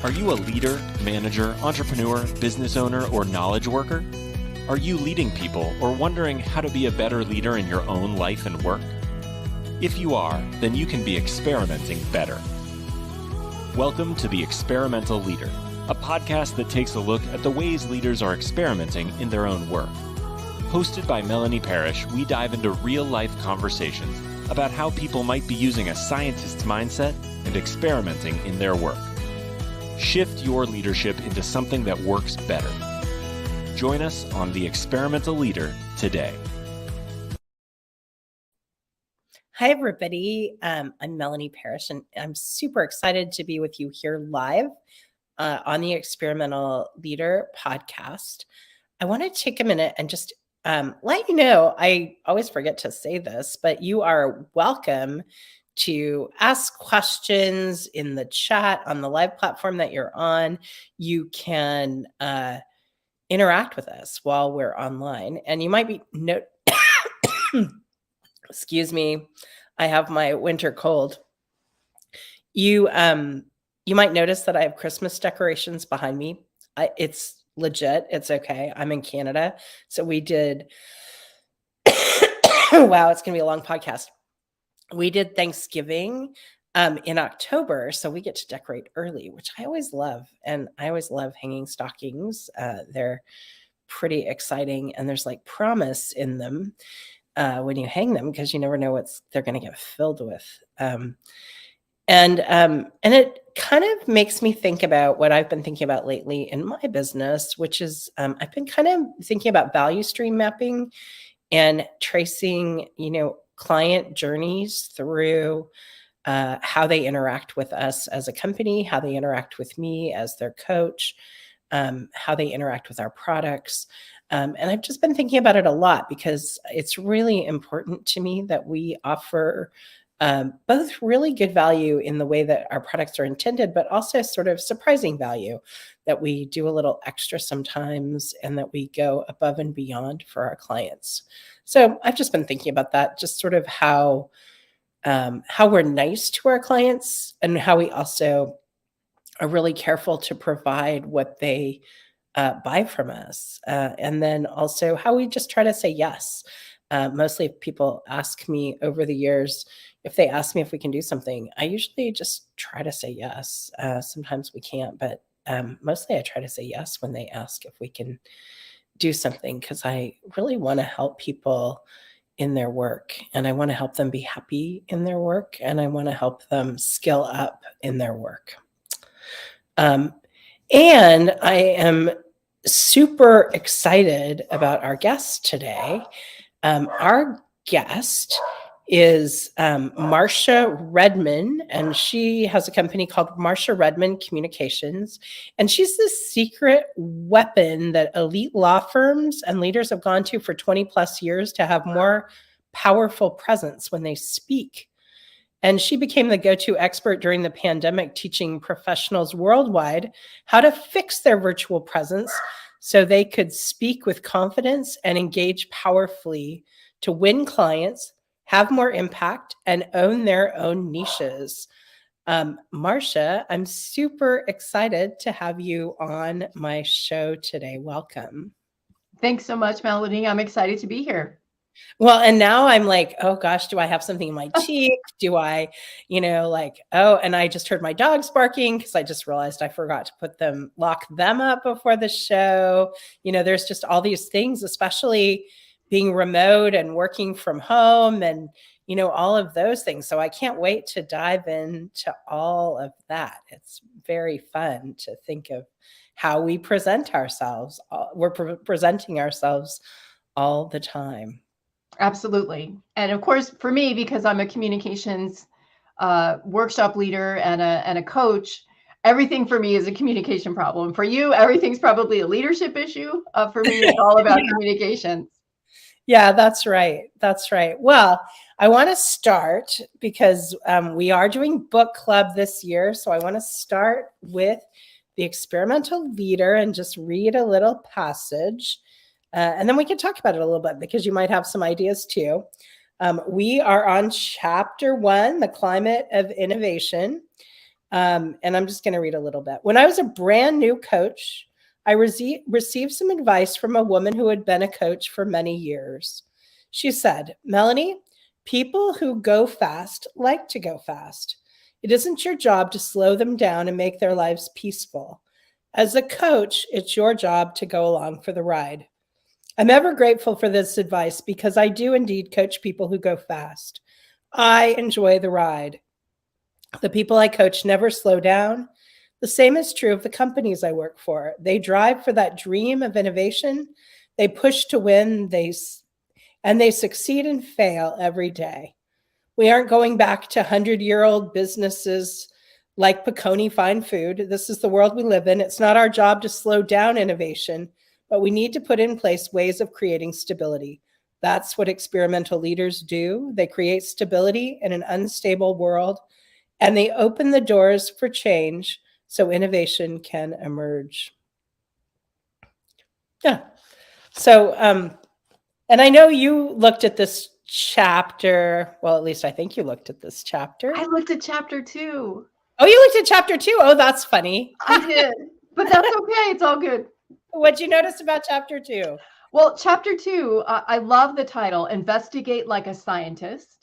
Are you a leader, manager, entrepreneur, business owner, or knowledge worker? Are you leading people or wondering how to be a better leader in your own life and work? If you are, then you can be experimenting better. Welcome to The Experimental Leader, a podcast that takes a look at the ways leaders are experimenting in their own work. Hosted by Melanie Parrish, we dive into real-life conversations about how people might be using a scientist's mindset and experimenting in their work. Shift your leadership into something that works better. Join us on The Experimental Leader today. Hi, everybody. I'm Melanie Parrish, and I'm super excited to be with you here live on the Experimental Leader podcast. I want to take a minute and just let you know, I always forget to say this, but you are welcome to ask questions in the chat on the live platform that you're on. You can interact with us while we're online, and you might be excuse me, I have my winter cold. You might notice that I have Christmas decorations behind me. It's legit. It's okay. I'm in Canada, so we did. Wow, it's gonna be a long podcast. We did Thanksgiving in October, so we get to decorate early, which I always love. And I always love hanging stockings. They're pretty exciting, and there's like promise in them when you hang them, because you never know what they're going to get filled with. And it kind of makes me think about what I've been thinking about lately in my business, which is I've been kind of thinking about value stream mapping and tracing, client journeys through how they interact with us as a company, how they interact with me as their coach, how they interact with our products. And I've just been thinking about it a lot because it's really important to me that we offer both really good value in the way that our products are intended, but also sort of surprising value, that we do a little extra sometimes and that we go above and beyond for our clients. So I've just been thinking about that, just sort of how we're nice to our clients and how we also are really careful to provide what they buy from us. And then also how we just try to say yes. Mostly if people ask me over the years, if they ask me if we can do something, I usually just try to say yes. Sometimes we can't, but mostly I try to say yes when they ask if we can do something, because I really want to help people in their work, and I want to help them be happy in their work, and I want to help them skill up in their work. And I am super excited about our guest today. Our guest is Marsha Redmon, and she has a company called Marsha Redmon Communications. And she's this secret weapon that elite law firms and leaders have gone to for 20 plus years to have more powerful presence when they speak. And she became the go-to expert during the pandemic, teaching professionals worldwide how to fix their virtual presence so they could speak with confidence and engage powerfully to win clients, have more impact, and own their own niches. Marsha, I'm super excited to have you on my show today. welcome. Thanks so much, Melanie. I'm excited to be here. Well, and now I'm like, oh gosh, do I have something in my cheek? Do I, and I just heard my dogs barking because I just realized I forgot to lock them up before the show. There's just all these things, especially being remote and working from home and, all of those things. So I can't wait to dive into all of that. It's very fun to think of how we present ourselves. We're presenting ourselves all the time. Absolutely. And of course, for me, because I'm a communications workshop leader and a coach, everything for me is a communication problem. For you, everything's probably a leadership issue. For me, it's all about communications. Yeah, that's right. That's right. Well, I want to start because we are doing book club this year. So I want to start with The Experimental Leader and just read a little passage. And then we can talk about it a little bit because you might have some ideas too. We are on chapter 1, The Climate of Innovation. And I'm just going to read a little bit. When I was a brand new coach, I received some advice from a woman who had been a coach for many years. She said, Melanie, people who go fast like to go fast. It isn't your job to slow them down and make their lives peaceful. As a coach, it's your job to go along for the ride. I'm ever grateful for this advice because I do indeed coach people who go fast. I enjoy the ride. The people I coach never slow down. The same is true of the companies I work for. They drive for that dream of innovation. They push to win, and they succeed and fail every day. We aren't going back to 100-year-old businesses like Peconi Fine Food. This is the world we live in. It's not our job to slow down innovation, but we need to put in place ways of creating stability. That's what experimental leaders do. They create stability in an unstable world, and they open the doors for change so innovation can emerge. Yeah. So, and I know you looked at this chapter. Well, at least I think you looked at this chapter. I looked at chapter 2. Oh, you looked at chapter 2. Oh, that's funny. I did, but that's okay. It's all good. What'd you notice about chapter 2? Well, chapter 2, I love the title, Investigate Like a Scientist,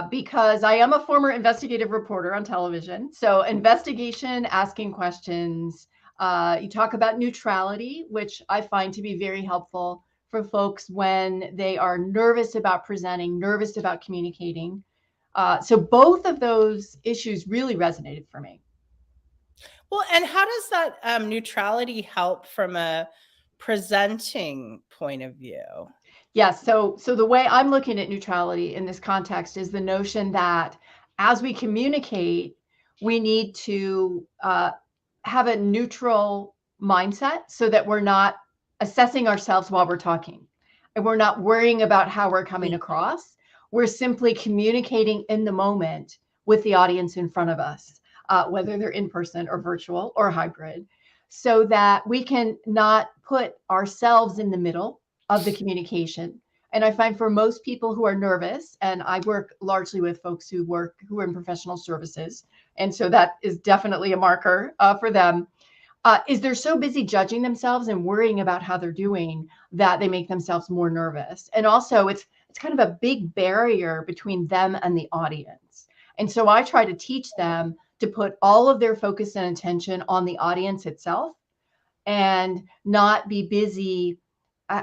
because I am a former investigative reporter on television. So investigation, asking questions. You talk about neutrality, which I find to be very helpful for folks when they are nervous about presenting, nervous about communicating. So both of those issues really resonated for me. Well, and how does that neutrality help from a presenting point of view? Yes. So the way I'm looking at neutrality in this context is the notion that as we communicate, we need to have a neutral mindset so that we're not assessing ourselves while we're talking, and we're not worrying about how we're coming across. We're simply communicating in the moment with the audience in front of us, whether they're in person or virtual or hybrid, so that we can not put ourselves in the middle of the communication. And I find for most people who are nervous, and I work largely with folks who are in professional services, and so that is definitely a marker for them, is they're so busy judging themselves and worrying about how they're doing that they make themselves more nervous. And also it's kind of a big barrier between them and the audience. And so I try to teach them to put all of their focus and attention on the audience itself and not be busy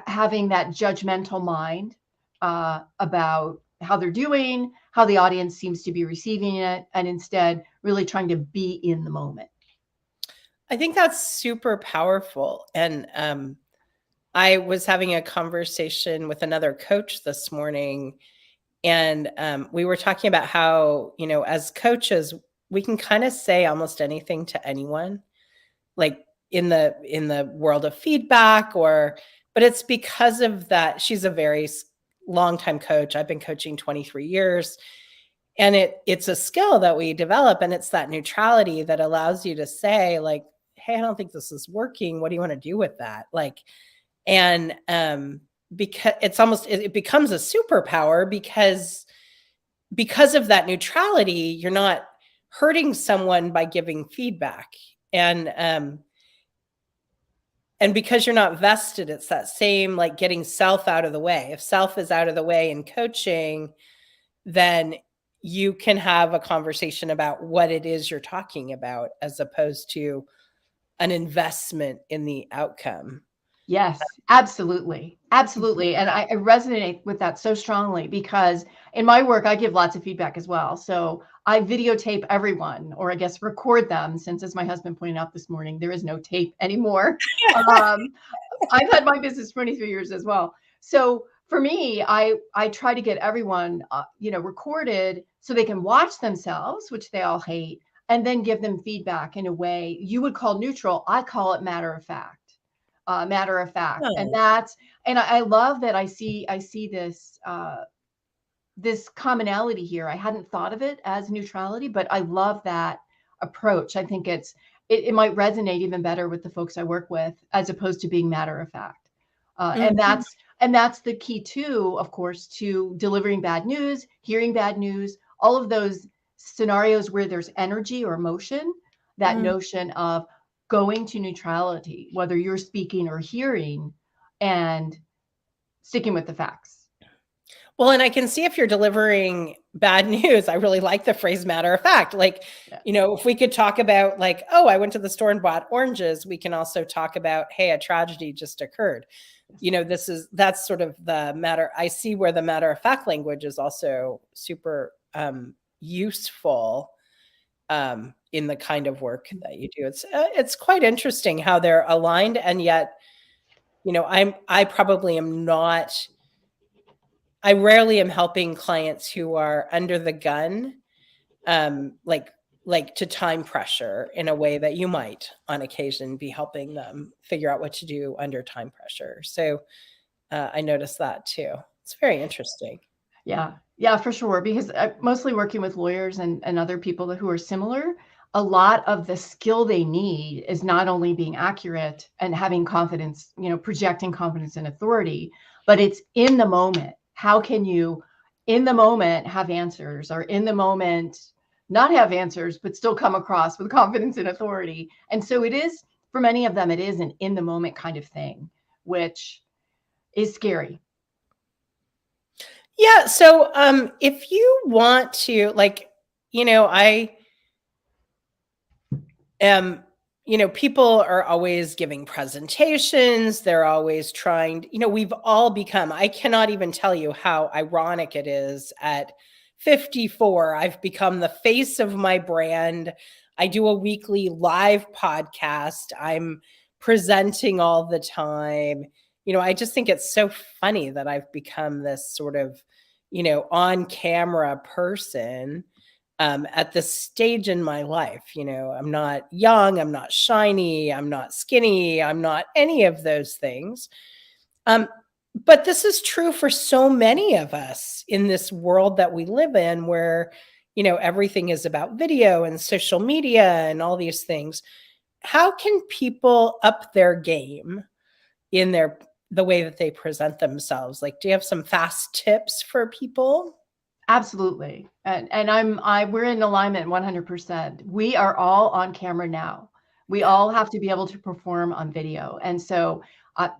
having that judgmental mind about how they're doing, how the audience seems to be receiving it, and instead really trying to be in the moment. I think that's super powerful. And I was having a conversation with another coach this morning, and we were talking about how, as coaches, we can kind of say almost anything to anyone, like in the world of feedback, but it's because of that. She's a very long-time coach. I've been coaching 23 years. And it's a skill that we develop, and it's that neutrality that allows you to say, like, hey, I don't think this is working. What do you want to do with that? And because it becomes a superpower because of that neutrality, you're not hurting someone by giving feedback. And because you're not vested, it's that same, like, getting self out of the way. If self is out of the way in coaching, then you can have a conversation about what it is you're talking about, as opposed to an investment in the outcome. Yes, absolutely. Absolutely. And I resonate with that so strongly because in my work, I give lots of feedback as well. So I videotape everyone, or I guess record them, since, as my husband pointed out this morning, there is no tape anymore. I've had my business 23 years as well. So for me, I try to get everyone, recorded so they can watch themselves, which they all hate, and then give them feedback in a way you would call neutral. I call it matter of fact. Oh. And I love that I see this this commonality here. I hadn't thought of it as neutrality, but I love that approach. I think it might resonate even better with the folks I work with, as opposed to being matter of fact. And that's the key too, of course, to delivering bad news, hearing bad news, all of those scenarios where there's energy or emotion, that notion of going to neutrality, whether you're speaking or hearing, and sticking with the facts. Well, and I can see if you're delivering bad news. I really like the phrase matter of fact. Like, if we could talk about like, oh, I went to the store and bought oranges, we can also talk about, hey, a tragedy just occurred. That's sort of the matter. I see where the matter of fact language is also super useful in the kind of work that you do. It's quite interesting how they're aligned, and yet, I probably am not. I rarely am helping clients who are under the gun, like to time pressure in a way that you might on occasion be helping them figure out what to do under time pressure. So I noticed that too. It's very interesting. Yeah, for sure. Because I'm mostly working with lawyers and other people who are similar. A lot of the skill they need is not only being accurate and having confidence, projecting confidence and authority, but it's in the moment. How can you, in the moment, have answers, or in the moment, not have answers, but still come across with confidence and authority? And so it is, for many of them, it is an in the moment kind of thing, which is scary. Yeah. So if you want to, people are always giving presentations. They're always trying, we've all become, I cannot even tell you how ironic it is at 54. I've become the face of my brand. I do a weekly live podcast. I'm presenting all the time. I just think it's so funny that I've become this sort of, on camera person at this stage in my life. I'm not young, I'm not shiny, I'm not skinny, I'm not any of those things. But this is true for so many of us in this world that we live in, where, everything is about video and social media and all these things. How can people up their game in the way that they present themselves? Like, do you have some fast tips for people? Absolutely. And we're in alignment 100%. We are all on camera now. We all have to be able to perform on video. And so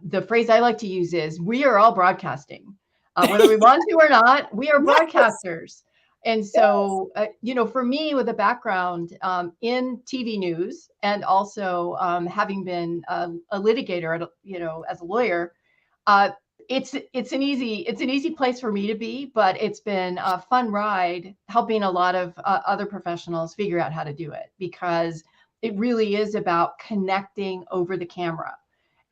the phrase I like to use is, we are all broadcasting. Whether we want to or not, we are broadcasters. And so, for me, with a background in TV news, and also having been a litigator, as a lawyer, it's an easy place for me to be, but it's been a fun ride helping a lot of other professionals figure out how to do it, because it really is about connecting over the camera.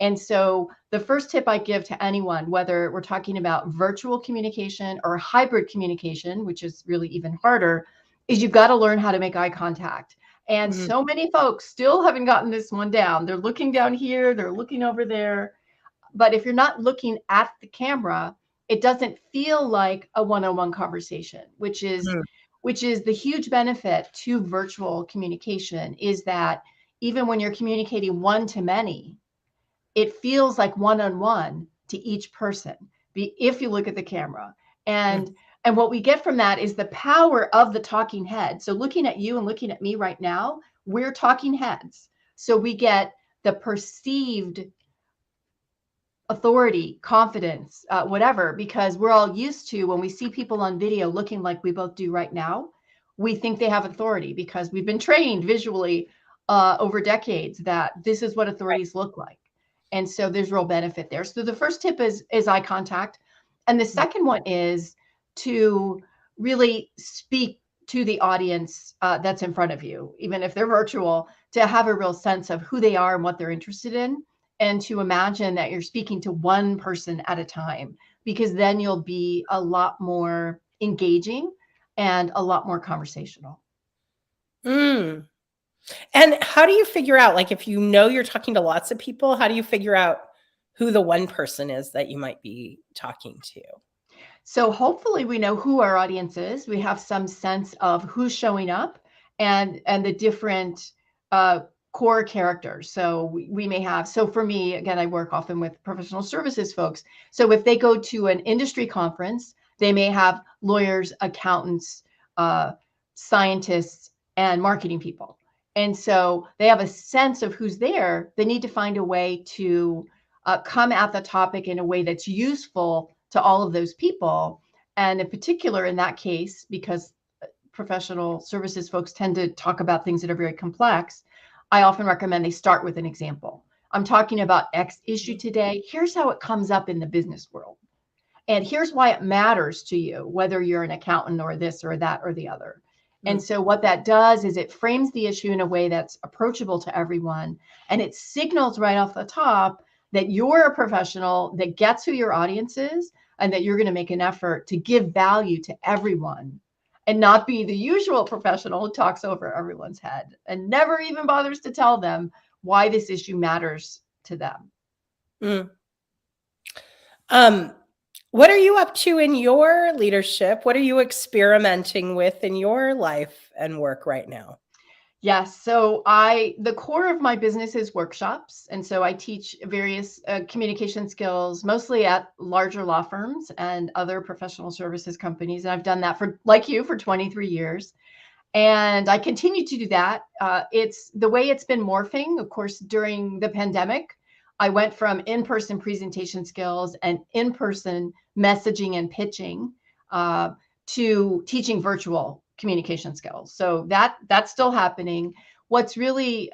And so the first tip I give to anyone, whether we're talking about virtual communication or hybrid communication, which is really even harder, is you've got to learn how to make eye contact. And so many folks still haven't gotten this one down. They're looking down here, they're looking over there. But if you're not looking at the camera, it doesn't feel like a one-on-one conversation, which is the huge benefit to virtual communication, is that even when you're communicating one to many, it feels like one-on-one to each person, if you look at the camera. And what we get from that is the power of the talking head. So looking at you and looking at me right now, we're talking heads. So we get the perceived authority, confidence, whatever, because we're all used to, when we see people on video looking like we both do right now, we think they have authority, because we've been trained visually over decades that this is what authorities look like. And so there's real benefit there. So the first tip is eye contact. And the second one is to really speak to the audience that's in front of you, even if they're virtual, to have a real sense of who they are and what they're interested in, and to imagine that you're speaking to one person at a time, because then you'll be a lot more engaging and a lot more conversational. And how do you figure out, like, if you're talking to lots of people, how do you figure out who the one person is that you might be talking to? So hopefully we know who our audience is. We have some sense of who's showing up, and the different core characters. So we may have, so for me, again, I work often with professional services folks. So if they go to an industry conference, they may have lawyers, accountants, scientists, and marketing people. And so they have a sense of who's there. They need to find a way to come at the topic in a way that's useful to all of those people. And in particular, in that case, because professional services folks tend to talk about things that are very complex, I often recommend they start with an example. I'm talking about X issue today. Here's how it comes up in the business world. And here's why it matters to you, whether you're an accountant or this or that or the other. And so what that does is it frames the issue in a way that's approachable to everyone. And it signals right off the top that you're a professional that gets who your audience is and that you're going to make an effort to give value to everyone and not be the usual professional who talks over everyone's head and never even bothers to tell them why this issue matters to them. What are you up to in your leadership? What are you experimenting with in your life and work right now? Yes. So the core of my business is workshops. And so I teach various communication skills, mostly at larger law firms and other professional services companies. And I've done that like you, for 23 years. And I continue to do that. It's the way it's been morphing. Of course, during the pandemic, I went from in-person presentation skills and in-person messaging and pitching to teaching virtual communication skills. So that's still happening. What's really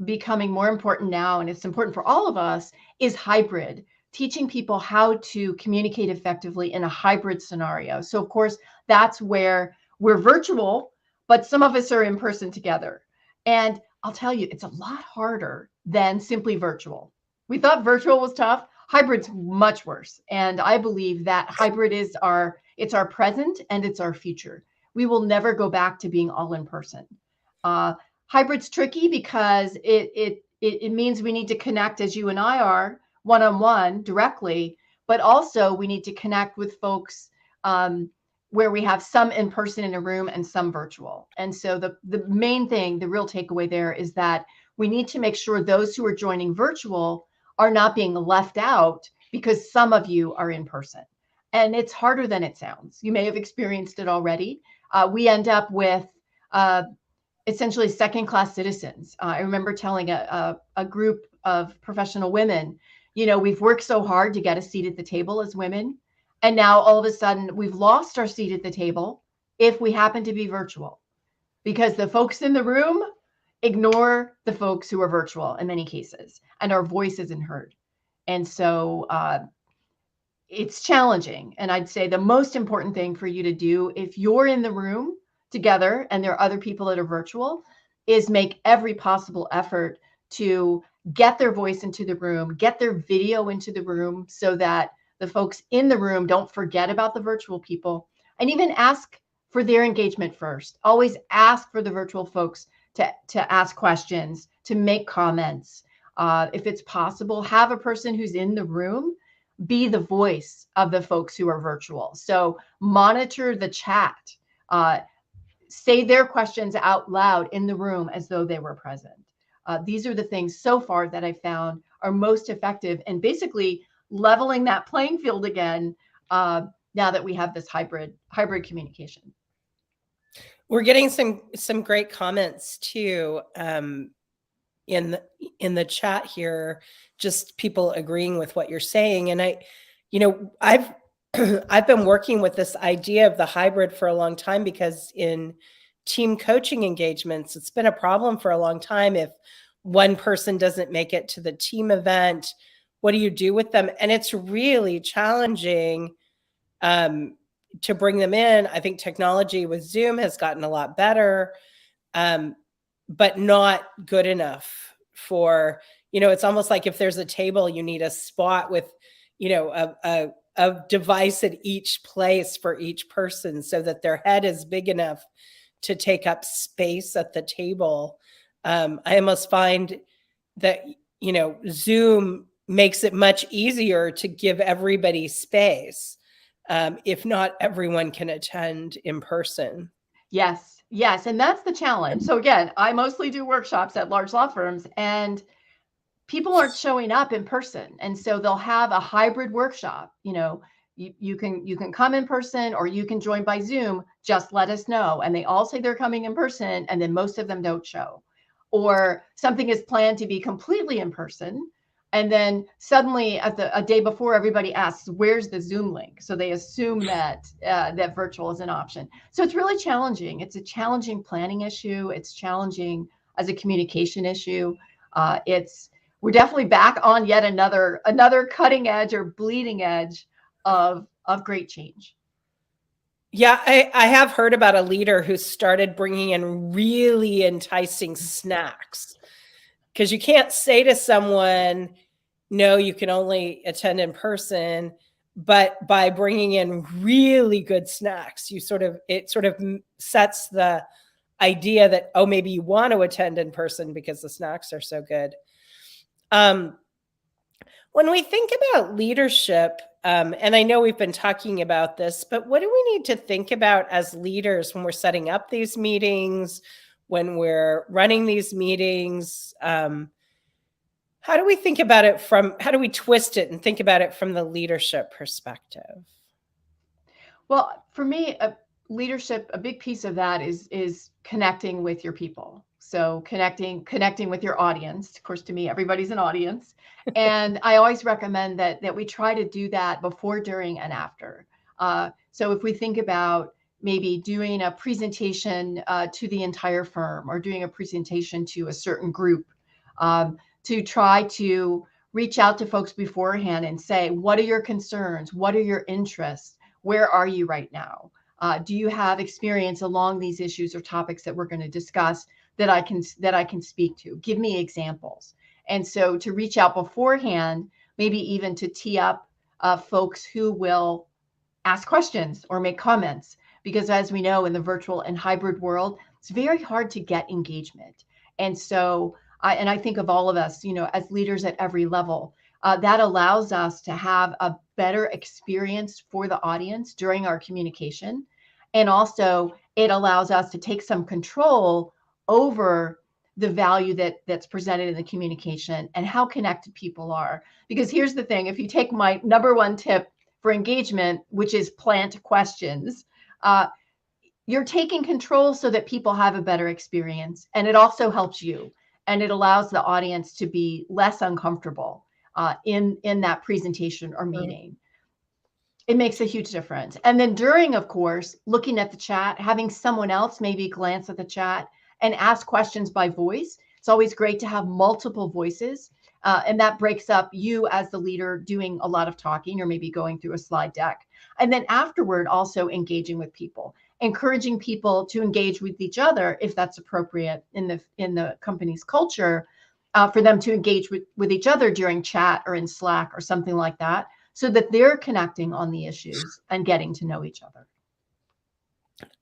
becoming more important now, and it's important for all of us, is hybrid, teaching people how to communicate effectively in a hybrid scenario. So of course, that's where we're virtual, but some of us are in person together. And I'll tell you, it's a lot harder than simply virtual. We thought virtual was tough. Hybrid's much worse. And I believe that hybrid is our present and it's our future. We will never go back to being all in person. Hybrid's tricky because it means we need to connect, as you and I are, one-on-one directly, but also we need to connect with folks where we have some in person in a room and some virtual. And so the main thing, the real takeaway there, is that we need to make sure those who are joining virtual are not being left out because some of you are in person. And it's harder than it sounds. You may have experienced it already. We end up with essentially second-class citizens. I remember telling a group of professional women, we've worked so hard to get a seat at the table as women. And now all of a sudden we've lost our seat at the table if we happen to be virtual, because the folks in the room ignore the folks who are virtual in many cases, and our voice isn't heard. And so it's challenging. And I'd say the most important thing for you to do, if you're in the room together and there are other people that are virtual, is make every possible effort to get their voice into the room, get their video into the room, so that the folks in the room don't forget about the virtual people, and even ask for their engagement first. Always ask for the virtual folks to ask questions, to make comments. If it's possible, have a person who's in the room be the voice of the folks who are virtual. So monitor the chat, say their questions out loud in the room as though they were present. These are the things so far that I found are most effective and basically leveling that playing field again now that we have this hybrid communication. We're getting some great comments too in the chat here, just people agreeing with what you're saying. And I've I've been working with this idea of the hybrid for a long time, because in team coaching engagements, it's been a problem for a long time. If one person doesn't make it to the team event, what do you do with them? And it's really challenging to bring them in. I think technology with Zoom has gotten a lot better, but not good enough for, it's almost like if there's a table, you need a spot with, a device at each place for each person so that their head is big enough to take up space at the table. I almost find that, Zoom makes it much easier to give everybody space, if not everyone can attend in person. Yes. And that's the challenge. So again, I mostly do workshops at large law firms, and people aren't showing up in person. And so they'll have a hybrid workshop, You can come in person or you can join by Zoom. Just let us know. And they all say they're coming in person, and then most of them don't show. Or something is planned to be completely in person, and then suddenly a day before, everybody asks, "Where's the Zoom link?" So they assume that that virtual is an option. So it's really challenging. It's a challenging planning issue. It's challenging as a communication issue. We're definitely back on yet another cutting edge or bleeding edge of great change. Yeah, I have heard about a leader who started bringing in really enticing snacks, because you can't say to someone, no, you can only attend in person, but by bringing in really good snacks, it sort of sets the idea that, oh, maybe you want to attend in person because the snacks are so good. When we think about leadership, and I know we've been talking about this, but what do we need to think about as leaders when we're setting up these meetings, when we're running these meetings? How do we think about it how do we twist it and think about it from the leadership perspective? Well, for me, leadership, a big piece of that is connecting with your people. So connecting with your audience. Of course, to me, everybody's an audience. And I always recommend that we try to do that before, during, and after. So if we think about maybe doing a presentation to the entire firm, or doing a presentation to a certain group, to try to reach out to folks beforehand and say, what are your concerns? What are your interests? Where are you right now? Do you have experience along these issues or topics that we're going to discuss that I can speak to? Give me examples. And so to reach out beforehand, maybe even to tee up folks who will ask questions or make comments, because as we know, in the virtual and hybrid world, it's very hard to get engagement. And so I think of all of us, as leaders at every level, that allows us to have a better experience for the audience during our communication. And also it allows us to take some control over the value that's presented in the communication and how connected people are. Because here's the thing, if you take my number one tip for engagement, which is plant questions, you're taking control so that people have a better experience. And it also helps you. And it allows the audience to be less uncomfortable in that presentation or meeting. It makes a huge difference. And then during, of course, looking at the chat, having someone else maybe glance at the chat and ask questions by voice. It's always great to have multiple voices. And that breaks up you as the leader doing a lot of talking or maybe going through a slide deck. And then afterward, also engaging with people, encouraging people to engage with each other if that's appropriate in the company's culture, for them to engage with each other during chat or in Slack or something like that, so that they're connecting on the issues and getting to know each other.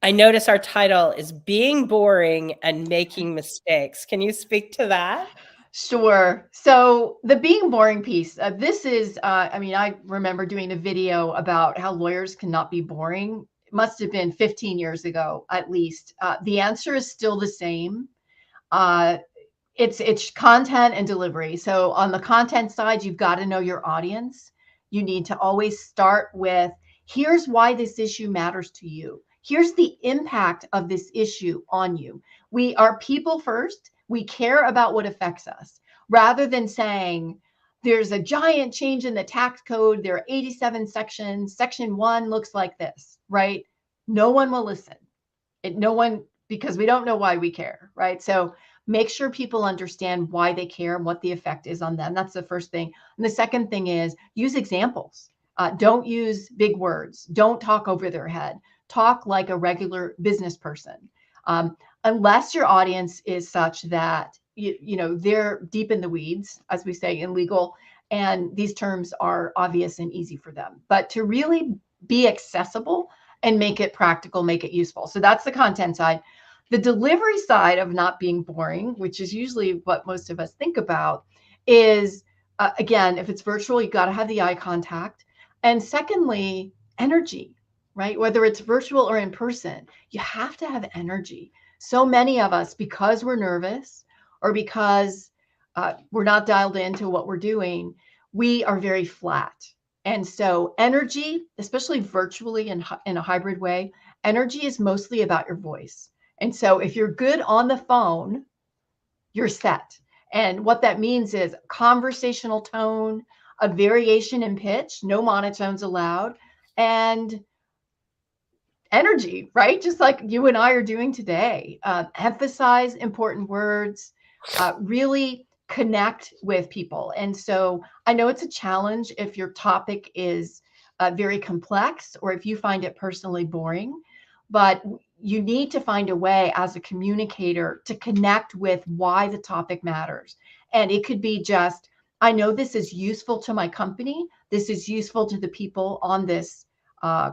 I notice our title is Being Boring and Making Mistakes. Can you speak to that? Sure. So the being boring piece, this is, I remember doing a video about how lawyers cannot be boring. It must have been 15 years ago, at least. The answer is still the same. It's content and delivery. So on the content side, you've got to know your audience. You need to always start with, here's why this issue matters to you. Here's the impact of this issue on you. We are people first. We care about what affects us, rather than saying there's a giant change in the tax code. There are 87 sections. Section 1 looks like this, right? No one will listen. Because we don't know why we care, right? So make sure people understand why they care and what the effect is on them. That's the first thing. And the second thing is use examples. Don't use big words. Don't talk over their head. Talk like a regular business person. Unless your audience is such that they're deep in the weeds, as we say in legal, and these terms are obvious and easy for them. But to really be accessible and make it practical, make it useful. So that's the content side. The delivery side of not being boring, which is usually what most of us think about, is, again, if it's virtual, you got to have the eye contact. And secondly, energy, right? Whether it's virtual or in person, you have to have energy. So many of us, because we're nervous or because we're not dialed into what we're doing, we are very flat. And so energy, especially virtually and in a hybrid way, energy is mostly about your voice. And so if you're good on the phone, you're set. And what that means is conversational tone, a variation in pitch, no monotones allowed, and energy, right? Just like you and I are doing today. Emphasize important words, really connect with people. And so I know it's a challenge if your topic is very complex or if you find it personally boring, but you need to find a way as a communicator to connect with why the topic matters. And it could be just, I know this is useful to my company. This is useful to the people on this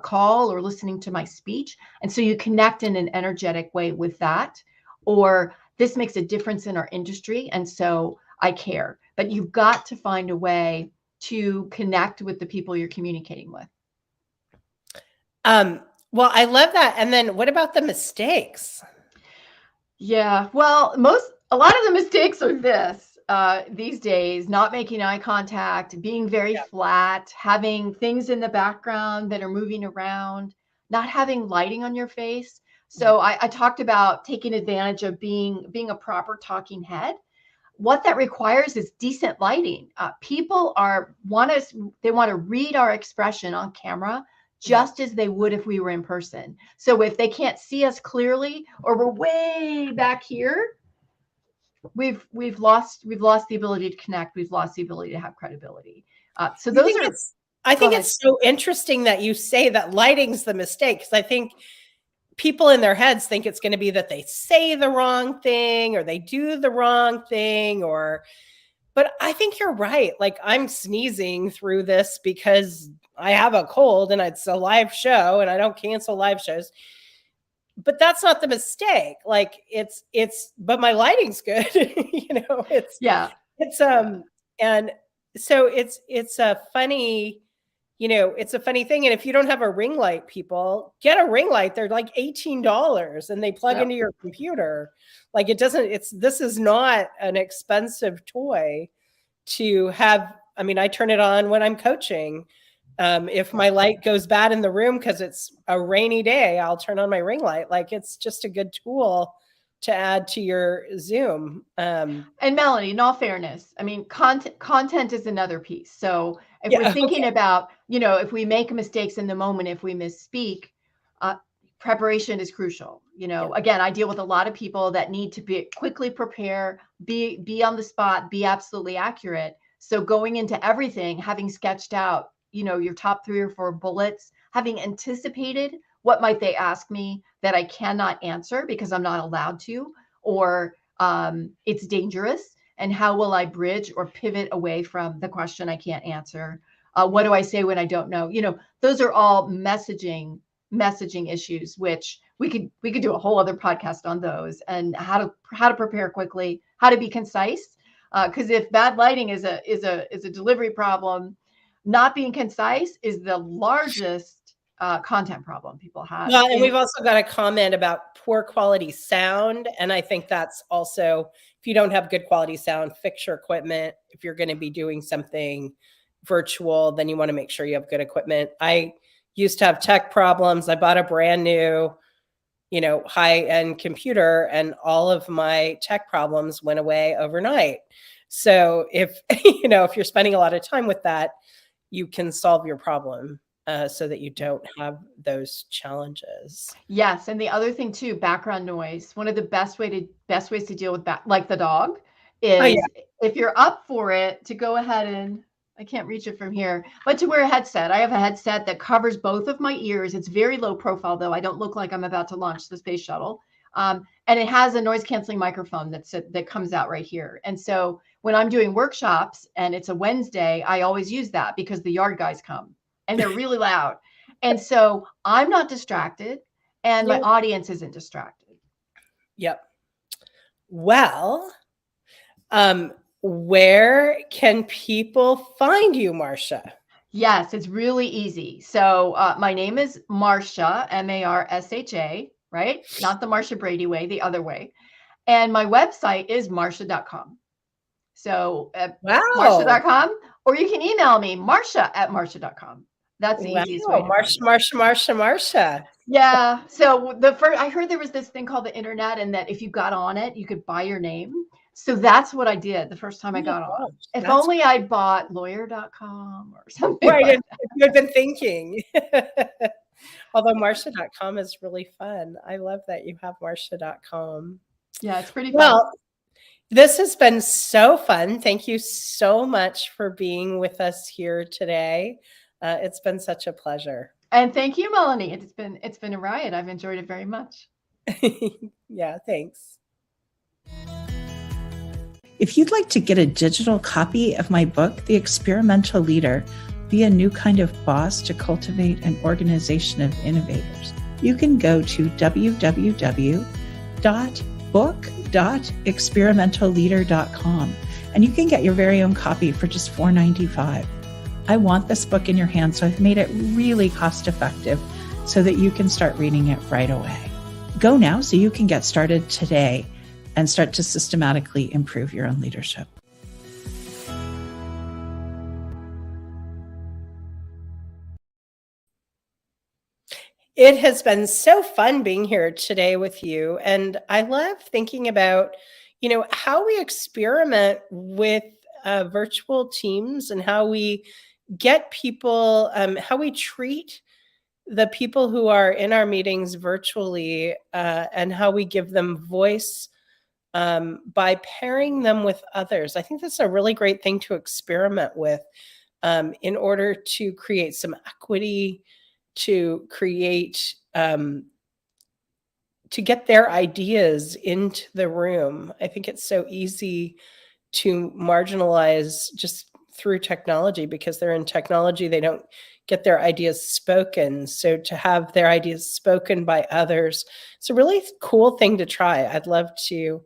call or listening to my speech. And so you connect in an energetic way with that, or this makes a difference in our industry. And so I care, but you've got to find a way to connect with the people you're communicating with. Well, I love that. And then what about the mistakes? Yeah, well, a lot of the mistakes are these days, not making eye contact, being very flat, having things in the background that are moving around, not having lighting on your face. So I talked about taking advantage of being a proper talking head. What that requires is decent lighting. People want to read our expression on camera just as they would if we were in person. So if they can't see us clearly or we're way back here, we've lost the ability to connect. We've lost the ability to have credibility. So those are. I think it's so interesting that you say that lighting's the mistake, because I think people in their heads think it's going to be that they say the wrong thing or they do the wrong thing, but I think you're right. Like, I'm sneezing through this because I have a cold and it's a live show and I don't cancel live shows. But that's not the mistake. Like, but my lighting's good. And so it's a funny, it's a funny thing. And if you don't have a ring light, people get a ring light. They're like $18 and they plug into your computer. Like, this is not an expensive toy to have. I mean, I turn it on when I'm coaching. If my light goes bad in the room because it's a rainy day, I'll turn on my ring light. Like, it's just a good tool to add to your Zoom. And Melanie, in all fairness, I mean, content is another piece. So if we're thinking about, if we make mistakes in the moment, if we misspeak, preparation is crucial. Again, I deal with a lot of people that need to quickly prepare, be on the spot, be absolutely accurate. So going into everything, having sketched out, your top 3 or 4 bullets, having anticipated what might they ask me that I cannot answer because I'm not allowed to, or it's dangerous, and how will I bridge or pivot away from the question I can't answer? What do I say when I don't know? Those are all messaging issues, which we could do a whole other podcast on those, and how to prepare quickly, how to be concise. Because if bad lighting is a delivery problem, not being concise is the largest content problem people have. Well, and we've also got a comment about poor quality sound. And I think that's also, if you don't have good quality sound, fix your equipment. If you're going to be doing something virtual, then you want to make sure you have good equipment. I used to have tech problems. I bought a brand new, high-end computer, and all of my tech problems went away overnight. So if you're spending a lot of time with that, you can solve your problem so that you don't have those challenges. Yes. And the other thing too, background noise. One of the best ways to deal with that, like the dog, is if you're up for it, to go ahead and, I can't reach it from here, but to wear a headset. I have a headset that covers both of my ears. It's very low profile though. I don't look like I'm about to launch the space shuttle. And it has a noise canceling microphone that comes out right here. And so when I'm doing workshops and it's a Wednesday, I always use that because the yard guys come and they're really loud. And so I'm not distracted and my audience isn't distracted. Yep. Well, where can people find you, Marsha? Yes, it's really easy. So my name is Marsha, Marsha, right? Not the Marsha Brady way, the other way. And my website is marsha.com. So marsha.com, Or you can email me, Marsha@marsha.com. That's the easiest way to find it. Marsha. Yeah. So I heard there was this thing called the internet, and that if you got on it, you could buy your name. So that's what I did the first time I got on. If only I'd bought lawyer.com or something. Right. Like If you had been thinking. Although Marsha.com is really fun. I love that you have Marsha.com. Yeah, it's pretty fun. Well, this has been so fun. Thank you so much for being with us here today. It's been such a pleasure. And thank you, Melanie. It's been a riot. I've enjoyed it very much. Yeah, thanks. If you'd like to get a digital copy of my book, The Experimental Leader, Be a New Kind of Boss to Cultivate an Organization of Innovators, you can go to www.book.experimentalleader.com and you can get your very own copy for just $4.95. I want this book in your hands, so I've made it really cost effective so that you can start reading it right away. Go now so you can get started today and start to systematically improve your own leadership. It has been so fun being here today with you. And I love thinking about, how we experiment with virtual teams and how we get people, how we treat the people who are in our meetings virtually, and how we give them voice by pairing them with others. I think that's a really great thing to experiment with in order to create some equity, to create, to get their ideas into the room. I think it's so easy to marginalize just through technology because they're in technology, they don't get their ideas spoken. So to have their ideas spoken by others, it's a really cool thing to try. I'd love to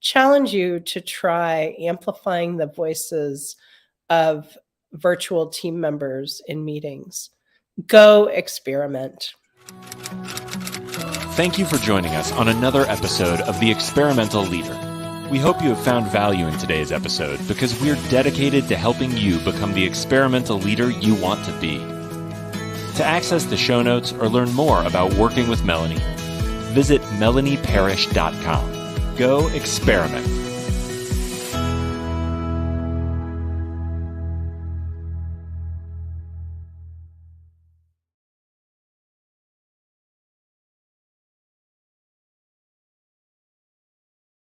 challenge you to try amplifying the voices of virtual team members in meetings. Go experiment. Thank you for joining us on another episode of The Experimental Leader. We hope you have found value in today's episode because we're dedicated to helping you become the experimental leader you want to be. To access the show notes or learn more about working with Melanie, visit melanieparish.com. Go experiment.